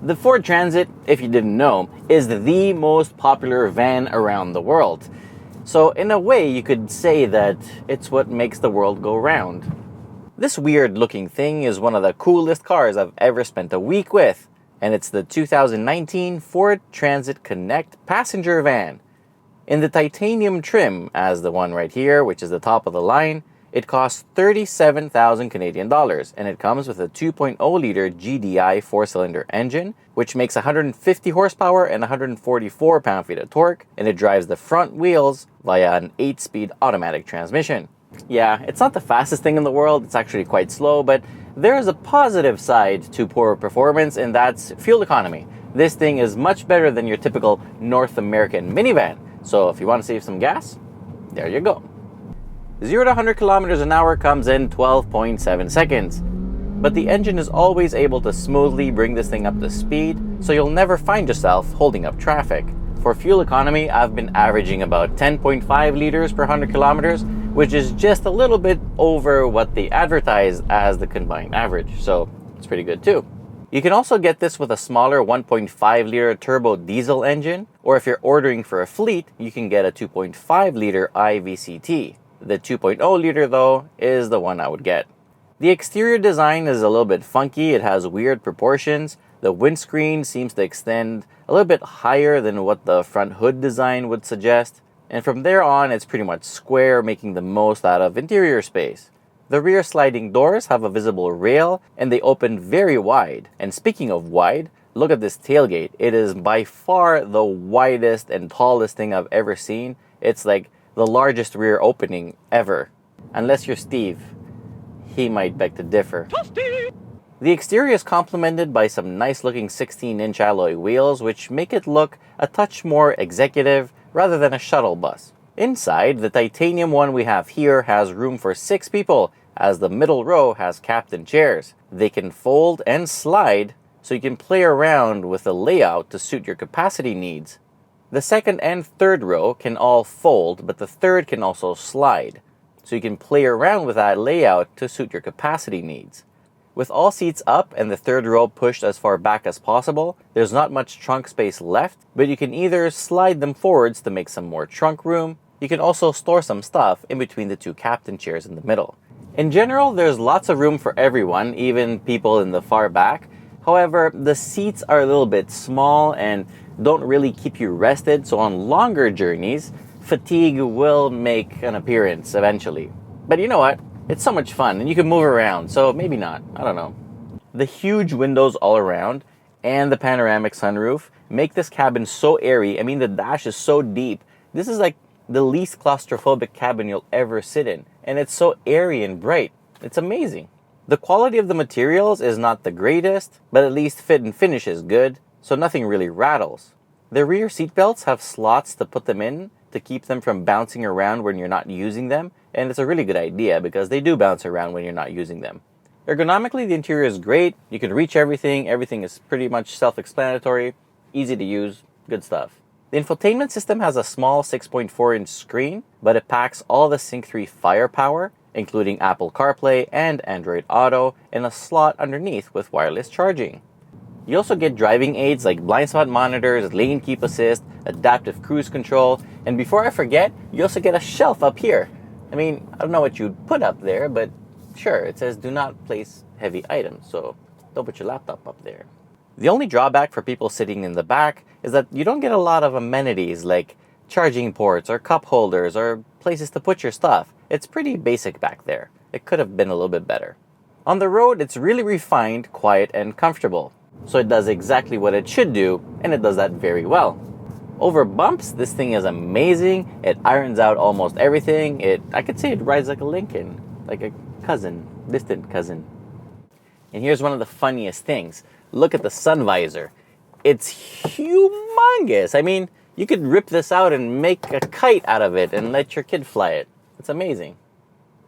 The Ford Transit, if you didn't know, is the most popular van around the world. So in a way, you could say that it's what makes the world go round. This weird looking thing is one of the coolest cars I've ever spent a week with, and it's the 2019 Ford Transit Connect passenger van. In the titanium trim, as the one right here, which is the top of the line, it costs 37,000 Canadian dollars, and it comes with a 2.0-liter GDI 4-cylinder engine, which makes 150 horsepower and 144 pound-feet of torque, and it drives the front wheels via an 8-speed automatic transmission. Yeah, it's not the fastest thing in the world, it's actually quite slow, but there is a positive side to poor performance, and that's fuel economy. This thing is much better than your typical North American minivan, so if you want to save some gas, there you go. 0 to 100 kilometers an hour comes in 12.7 seconds. But the engine is always able to smoothly bring this thing up to speed, so you'll never find yourself holding up traffic. For fuel economy, I've been averaging about 10.5 liters per 100 kilometers, which is just a little bit over what they advertise as the combined average, so it's pretty good too. You can also get this with a smaller 1.5 liter turbo diesel engine, or if you're ordering for a fleet, you can get a 2.5 liter IVCT. The 2.0 liter though is the one I would get. The exterior design is a little bit funky. It has weird proportions. The windscreen seems to extend a little bit higher than what the front hood design would suggest. And from there on, it's pretty much square, making the most out of interior space. The rear sliding doors have a visible rail and they open very wide. And speaking of wide, look at this tailgate. It is by far the widest and tallest thing I've ever seen. It's like the largest rear opening ever. Unless you're Steve, he might beg to differ. The exterior is complemented by some nice looking 16-inch alloy wheels, which make it look a touch more executive rather than a shuttle bus. Inside, the titanium one we have here has room for 6 people, as the middle row has captain chairs. They can fold and slide, so you can play around with the layout to suit your capacity needs. The second and third row can all fold, but the third can also slide, so you can play around with that layout to suit your capacity needs. With all seats up and the third row pushed as far back as possible, there's not much trunk space left, but you can either slide them forwards to make some more trunk room. You can also store some stuff in between the 2 captain chairs in the middle. In general, there's lots of room for everyone, even people in the far back. However, the seats are a little bit small and don't really keep you rested, so on longer journeys, fatigue will make an appearance eventually. But you know what? It's so much fun and you can move around, so maybe not. I don't know. The huge windows all around and the panoramic sunroof make this cabin so airy. I mean, the dash is so deep. This is like the least claustrophobic cabin you'll ever sit in, and it's so airy and bright. It's amazing. The quality of the materials is not the greatest, but at least fit and finish is good, so nothing really rattles. The rear seat belts have slots to put them in to keep them from bouncing around when you're not using them, and it's a really good idea because they do bounce around when you're not using them. Ergonomically, the interior is great. You can reach everything. Everything is pretty much self-explanatory, easy to use, good stuff. The infotainment system has a small 6.4-inch screen, but it packs all the Sync 3 firepower, including Apple CarPlay and Android Auto, in a slot underneath with wireless charging. You also get driving aids like blind spot monitors, lane keep assist, adaptive cruise control, and before I forget, you also get a shelf up here. I mean, I don't know what you'd put up there, but sure, it says do not place heavy items, so don't put your laptop up there. The only drawback for people sitting in the back is that you don't get a lot of amenities like charging ports or cup holders or places to put your stuff. It's pretty basic back there. It could have been a little bit better. On the road, it's really refined, quiet, and comfortable. So it does exactly what it should do, and it does that very well. Over bumps, this thing is amazing. It irons out almost everything. I could say it rides like a Lincoln, like a cousin, distant cousin. And here's one of the funniest things. Look at the sun visor. It's humongous. I mean, you could rip this out and make a kite out of it and let your kid fly it. It's amazing.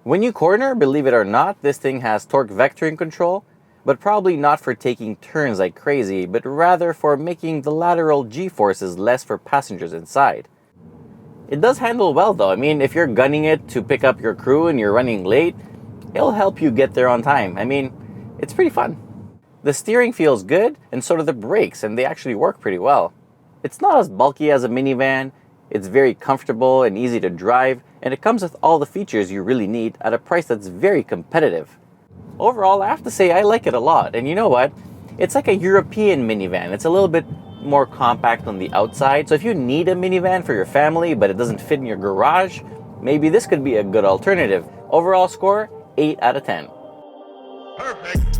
When you corner, believe it or not, this thing has torque vectoring control, but probably not for taking turns like crazy, but rather for making the lateral G-forces less for passengers inside. It does handle well though. I mean, if you're gunning it to pick up your crew and you're running late, it'll help you get there on time. I mean, it's pretty fun. The steering feels good, and so do the brakes, and they actually work pretty well. It's not as bulky as a minivan, it's very comfortable and easy to drive, and it comes with all the features you really need at a price that's very competitive. Overall, I have to say I like it a lot, and you know what? It's like a European minivan. It's a little bit more compact on the outside, so if you need a minivan for your family but it doesn't fit in your garage, maybe this could be a good alternative. Overall score, 8 out of 10. Perfect.